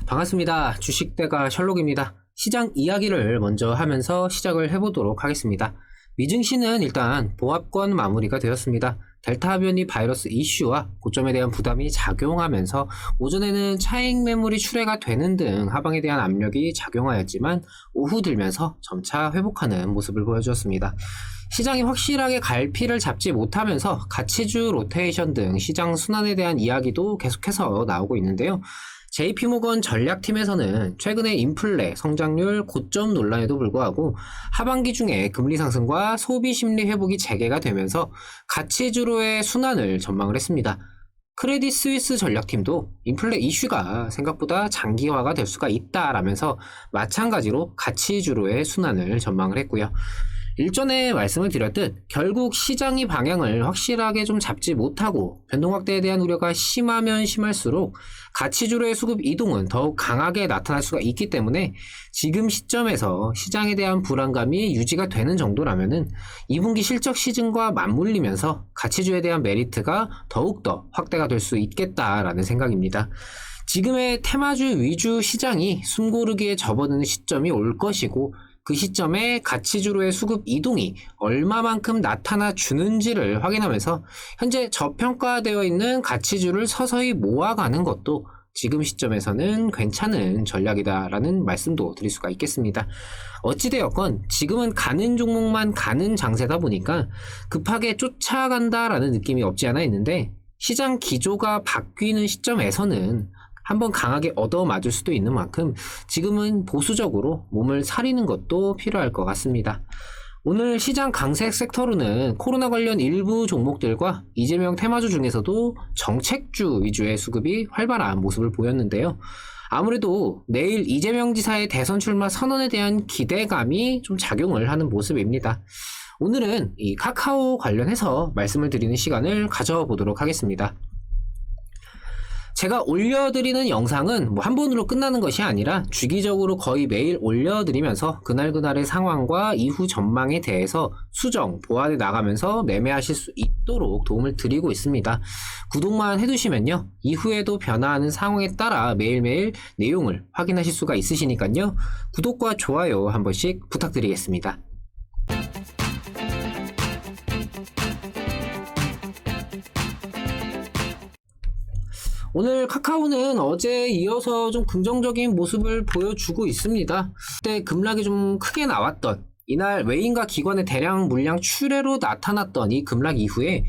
반갑습니다. 주식대가 셜록입니다. 시장 이야기를 먼저 하면서 시작을 해보도록 하겠습니다. 미증시는 일단 보합권 마무리가 되었습니다. 델타 변이 바이러스 이슈와 고점에 대한 부담이 작용하면서 오전에는 차익 매물이 출회가 되는 등 하방에 대한 압력이 작용하였지만 오후 들면서 점차 회복하는 모습을 보여주었습니다. 시장이 확실하게 갈피를 잡지 못하면서 가치주 로테이션 등 시장 순환에 대한 이야기도 계속해서 나오고 있는데요. JP모건 전략팀에서는 최근에 인플레, 성장률, 고점 논란에도 불구하고 하반기 중에 금리 상승과 소비 심리 회복이 재개가 되면서 가치주로의 순환을 전망을 했습니다. 크레딧 스위스 전략팀도 인플레 이슈가 생각보다 장기화가 될 수가 있다라면서 마찬가지로 가치주로의 순환을 전망을 했고요. 일전에 말씀을 드렸듯 결국 시장이 방향을 확실하게 좀 잡지 못하고 변동 확대에 대한 우려가 심하면 심할수록 가치주로의 수급 이동은 더욱 강하게 나타날 수가 있기 때문에 지금 시점에서 시장에 대한 불안감이 유지가 되는 정도라면은 2분기 실적 시즌과 맞물리면서 가치주에 대한 메리트가 더욱더 확대가 될 수 있겠다라는 생각입니다. 지금의 테마주 위주 시장이 숨고르기에 접어드는 시점이 올 것이고 그 시점에 가치주로의 수급 이동이 얼마만큼 나타나 주는지를 확인하면서 현재 저평가되어 있는 가치주를 서서히 모아가는 것도 지금 시점에서는 괜찮은 전략이다라는 말씀도 드릴 수가 있겠습니다. 어찌되었건 지금은 가는 종목만 가는 장세다 보니까 급하게 쫓아간다라는 느낌이 없지 않아 있는데 시장 기조가 바뀌는 시점에서는 한번 강하게 얻어맞을 수도 있는 만큼 지금은 보수적으로 몸을 사리는 것도 필요할 것 같습니다. 오늘 시장 강세 섹터로는 코로나 관련 일부 종목들과 이재명 테마주 중에서도 정책주 위주의 수급이 활발한 모습을 보였는데요. 아무래도 내일 이재명 지사의 대선 출마 선언에 대한 기대감이 좀 작용을 하는 모습입니다. 오늘은 이 카카오 관련해서 말씀을 드리는 시간을 가져보도록 하겠습니다. 제가 올려드리는 영상은 한 번으로 끝나는 것이 아니라 주기적으로 거의 매일 올려드리면서 그날그날의 상황과 이후 전망에 대해서 수정, 보완해 나가면서 매매하실 수 있도록 도움을 드리고 있습니다. 구독만 해두시면요. 이후에도 변화하는 상황에 따라 매일매일 내용을 확인하실 수가 있으시니까요. 구독과 좋아요 한 번씩 부탁드리겠습니다. 오늘 카카오는 어제에 이어서 좀 긍정적인 모습을 보여주고 있습니다. 그때 급락이 좀 크게 나왔던 이날 외인과 기관의 대량 물량 출회로 나타났던 이 급락 이후에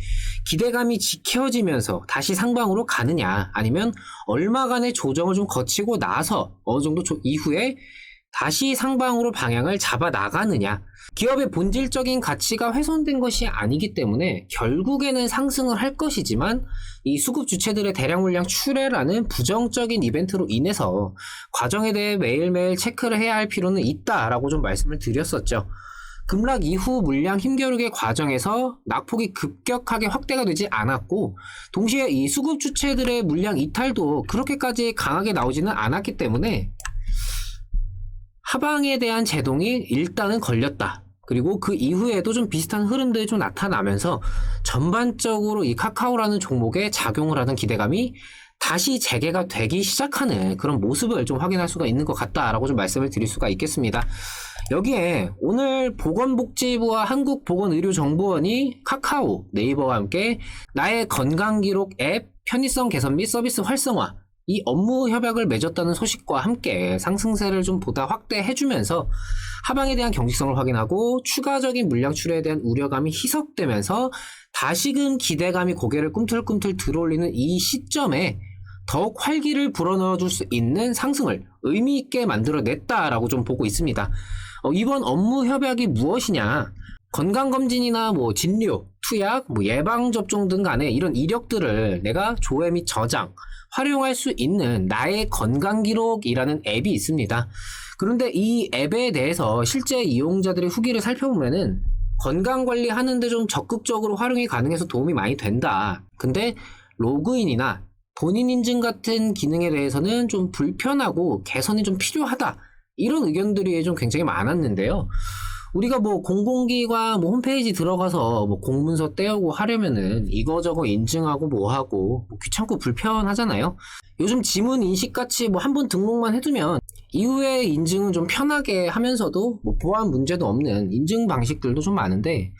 기대감이 지켜지면서 다시 상방으로 가느냐 아니면 얼마간의 조정을 좀 거치고 나서 어느 정도 이후에 다시 상방으로 방향을 잡아 나가느냐. 기업의 본질적인 가치가 훼손된 것이 아니기 때문에 결국에는 상승을 할 것이지만 이 수급 주체들의 대량 물량 출회라는 부정적인 이벤트로 인해서 과정에 대해 매일매일 체크를 해야 할 필요는 있다라고 좀 말씀을 드렸었죠. 급락 이후 물량 힘겨루기 과정에서 낙폭이 급격하게 확대가 되지 않았고 동시에 이 수급 주체들의 물량 이탈도 그렇게까지 강하게 나오지는 않았기 때문에 하방에 대한 제동이 일단은 걸렸다. 그리고 그 이후에도 좀 비슷한 흐름들이 좀 나타나면서 전반적으로 이 카카오라는 종목에 작용을 하는 기대감이 다시 재개가 되기 시작하는 그런 모습을 좀 확인할 수가 있는 것 같다라고 좀 말씀을 드릴 수가 있겠습니다. 여기에 오늘 보건복지부와 한국보건의료정보원이 카카오, 네이버와 함께 나의 건강기록 앱 편의성 개선 및 서비스 활성화 이 업무 협약을 맺었다는 소식과 함께 상승세를 좀 보다 확대해주면서 하방에 대한 경직성을 확인하고 추가적인 물량 출회에 대한 우려감이 희석되면서 다시금 기대감이 고개를 꿈틀꿈틀 들어올리는 이 시점에 더욱 활기를 불어넣어줄 수 있는 상승을 의미있게 만들어냈다라고 좀 보고 있습니다. 이번 업무 협약이 무엇이냐? 건강검진이나 진료, 투약, 예방접종 등 간에 이런 이력들을 내가 조회 및 저장, 활용할 수 있는 나의 건강기록이라는 앱이 있습니다. 그런데 이 앱에 대해서 실제 이용자들의 후기를 살펴보면은 건강관리 하는데 좀 적극적으로 활용이 가능해서 도움이 많이 된다. 근데 로그인이나 본인 인증 같은 기능에 대해서는 좀 불편하고 개선이 좀 필요하다. 이런 의견들이 좀 굉장히 많았는데요. 우리가 뭐 공공기관 뭐 홈페이지 들어가서 뭐 공문서 떼우고 하려면은 이거저거 인증하고 뭐 하고 뭐 귀찮고 불편하잖아요. 요즘 지문 인식같이 뭐 한 번 등록만 해두면 이후에 인증은 좀 편하게 하면서도 뭐 보안 문제도 없는 인증 방식들도 좀 많은데,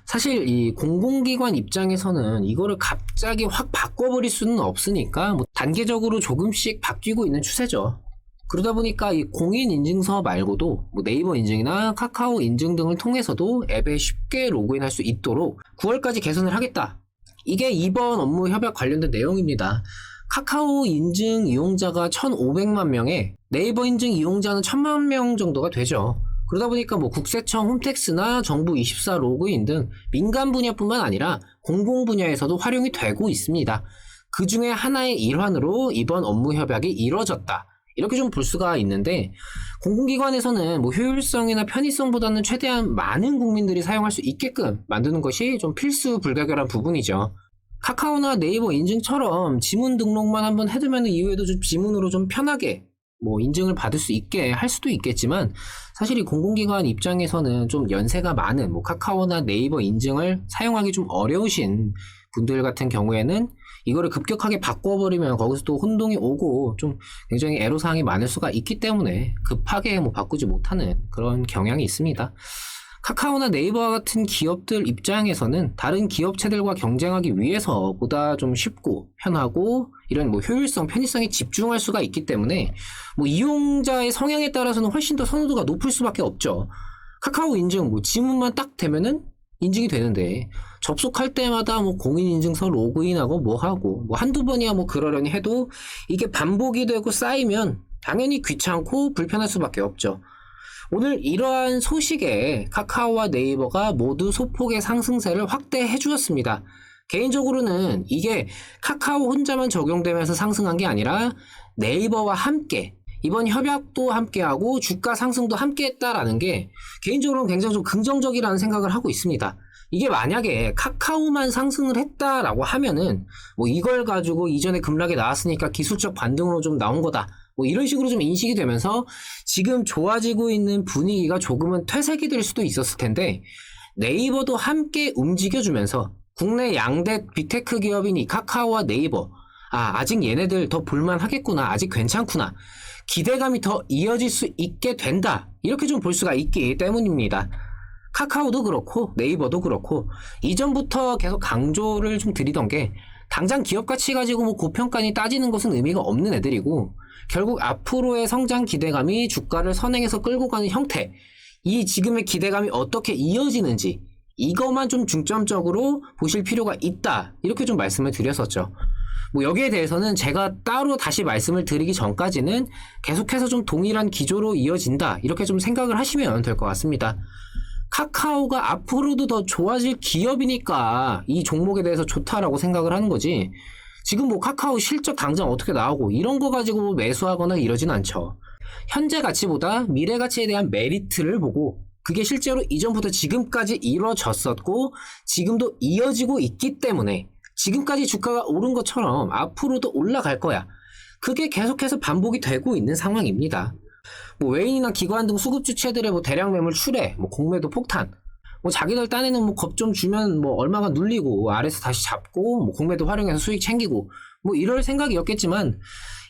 사실 이 공공기관 입장에서는 이거를 갑자기 확 바꿔버릴 수는 없으니까 뭐 단계적으로 조금씩 바뀌고 있는 추세죠. 그러다 보니까 이 공인인증서 말고도 뭐 네이버 인증이나 카카오 인증 등을 통해서도 앱에 쉽게 로그인할 수 있도록 9월까지 개선을 하겠다. 이게 이번 업무 협약 관련된 내용입니다. 카카오 인증 이용자가 1,500만 명에 네이버 인증 이용자는 1,000만 명 정도가 되죠. 그러다 보니까 뭐 국세청 홈택스나 정부24 로그인 등 민간 분야뿐만 아니라 공공 분야에서도 활용이 되고 있습니다. 그 중에 하나의 일환으로 이번 업무 협약이 이뤄졌다, 이렇게 좀 볼 수가 있는데, 공공기관에서는 뭐 효율성이나 편의성보다는 최대한 많은 국민들이 사용할 수 있게끔 만드는 것이 좀 필수 불가결한 부분이죠. 카카오나 네이버 인증처럼 지문 등록만 한번 해두면 이후에도 좀 지문으로 좀 편하게 뭐 인증을 받을 수 있게 할 수도 있겠지만, 사실 이 공공기관 입장에서는 좀 연세가 많은 뭐 카카오나 네이버 인증을 사용하기 좀 어려우신 분들 같은 경우에는 이거를 급격하게 바꿔버리면 거기서 또 혼동이 오고 좀 굉장히 애로사항이 많을 수가 있기 때문에 급하게 뭐 바꾸지 못하는 그런 경향이 있습니다. 카카오나 네이버와 같은 기업들 입장에서는 다른 기업체들과 경쟁하기 위해서 보다 좀 쉽고 편하고 이런 뭐 효율성, 편의성에 집중할 수가 있기 때문에 뭐 이용자의 성향에 따라서는 훨씬 더 선호도가 높을 수밖에 없죠. 카카오 인증 뭐 지문만 딱 되면은 인증이 되는데, 접속할 때마다 뭐 공인인증서 로그인하고 뭐 하고 뭐 한두 번이야 뭐 그러려니 해도 이게 반복이 되고 쌓이면 당연히 귀찮고 불편할 수밖에 없죠. 오늘 이러한 소식에 카카오와 네이버가 모두 소폭의 상승세를 확대해 주었습니다. 개인적으로는 이게 카카오 혼자만 적용되면서 상승한 게 아니라 네이버와 함께 이번 협약도 함께하고 주가 상승도 함께했다라는 게 개인적으로는 굉장히 좀 긍정적이라는 생각을 하고 있습니다. 이게 만약에 카카오만 상승을 했다라고 하면은 뭐 이걸 가지고 이전에 급락이 나왔으니까 기술적 반등으로 좀 나온 거다, 뭐 이런 식으로 좀 인식이 되면서 지금 좋아지고 있는 분위기가 조금은 퇴색이 될 수도 있었을 텐데, 네이버도 함께 움직여주면서 국내 양대 빅테크 기업인 이 카카오와 네이버, 아직 얘네들 더 볼만하겠구나, 아직 괜찮구나, 기대감이 더 이어질 수 있게 된다, 이렇게 좀 볼 수가 있기 때문입니다. 카카오도 그렇고 네이버도 그렇고 이전부터 계속 강조를 좀 드리던 게, 당장 기업 가치 가지고 뭐 고평가니 따지는 것은 의미가 없는 애들이고, 결국 앞으로의 성장 기대감이 주가를 선행해서 끌고 가는 형태, 이 지금의 기대감이 어떻게 이어지는지 이것만 좀 중점적으로 보실 필요가 있다, 이렇게 좀 말씀을 드렸었죠. 뭐 여기에 대해서는 제가 따로 다시 말씀을 드리기 전까지는 계속해서 좀 동일한 기조로 이어진다, 이렇게 좀 생각을 하시면 될 것 같습니다. 카카오가 앞으로도 더 좋아질 기업이니까 이 종목에 대해서 좋다라고 생각을 하는 거지, 지금 뭐 카카오 실적 당장 어떻게 나오고 이런 거 가지고 매수하거나 이러진 않죠. 현재 가치보다 미래 가치에 대한 메리트를 보고, 그게 실제로 이전부터 지금까지 이루어졌었고 지금도 이어지고 있기 때문에 지금까지 주가가 오른 것처럼 앞으로도 올라갈 거야, 그게 계속해서 반복이 되고 있는 상황입니다. 뭐 외인이나 기관 등 수급 주체들의 뭐 대량 매물 출회, 뭐 공매도 폭탄, 뭐 자기들 딴에는 뭐 겁 좀 주면 뭐 얼마가 눌리고 아래서 다시 잡고 뭐 공매도 활용해서 수익 챙기고 뭐 이럴 생각이었겠지만,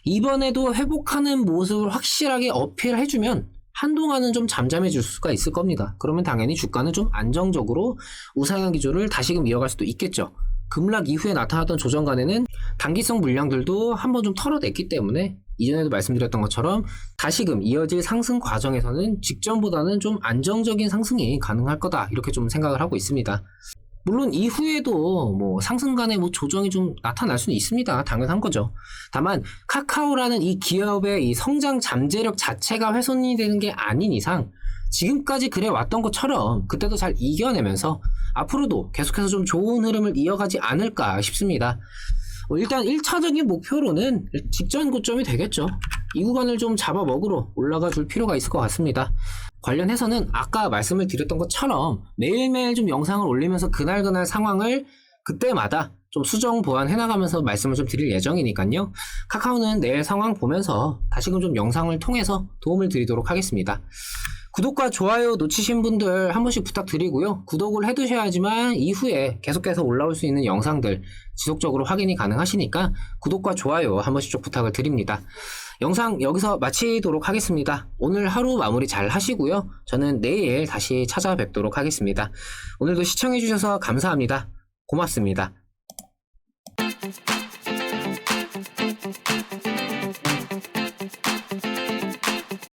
이번에도 회복하는 모습을 확실하게 어필해주면 한동안은 좀 잠잠해질 수가 있을 겁니다. 그러면 당연히 주가는 좀 안정적으로 우상향 기조를 다시금 이어갈 수도 있겠죠. 급락 이후에 나타났던 조정간에는 단기성 물량들도 한번 좀 털어냈기 때문에 이전에도 말씀드렸던 것처럼 다시금 이어질 상승 과정에서는 직전보다는 좀 안정적인 상승이 가능할 거다, 이렇게 좀 생각을 하고 있습니다. 물론 이후에도 뭐 상승간에 뭐 조정이 좀 나타날 수는 있습니다. 당연한 거죠. 다만 카카오라는 이 기업의 이 성장 잠재력 자체가 훼손이 되는 게 아닌 이상 지금까지 그래 왔던 것처럼 그때도 잘 이겨내면서 앞으로도 계속해서 좀 좋은 흐름을 이어가지 않을까 싶습니다. 일단 1차적인 목표로는 직전 고점이 되겠죠. 이 구간을 좀 잡아먹으러 올라가 줄 필요가 있을 것 같습니다. 관련해서는 아까 말씀을 드렸던 것처럼 매일매일 좀 영상을 올리면서 그날그날 상황을 그때마다 좀 수정 보완해 나가면서 말씀을 좀 드릴 예정이니까요. 카카오는 내일 상황 보면서 다시금 좀 영상을 통해서 도움을 드리도록 하겠습니다. 구독과 좋아요 놓치신 분들 한 번씩 부탁드리고요. 구독을 해두셔야지만 이후에 계속해서 올라올 수 있는 영상들 지속적으로 확인이 가능하시니까 구독과 좋아요 한 번씩 좀 부탁을 드립니다. 영상 여기서 마치도록 하겠습니다. 오늘 하루 마무리 잘 하시고요. 저는 내일 다시 찾아뵙도록 하겠습니다. 오늘도 시청해주셔서 감사합니다. 고맙습니다.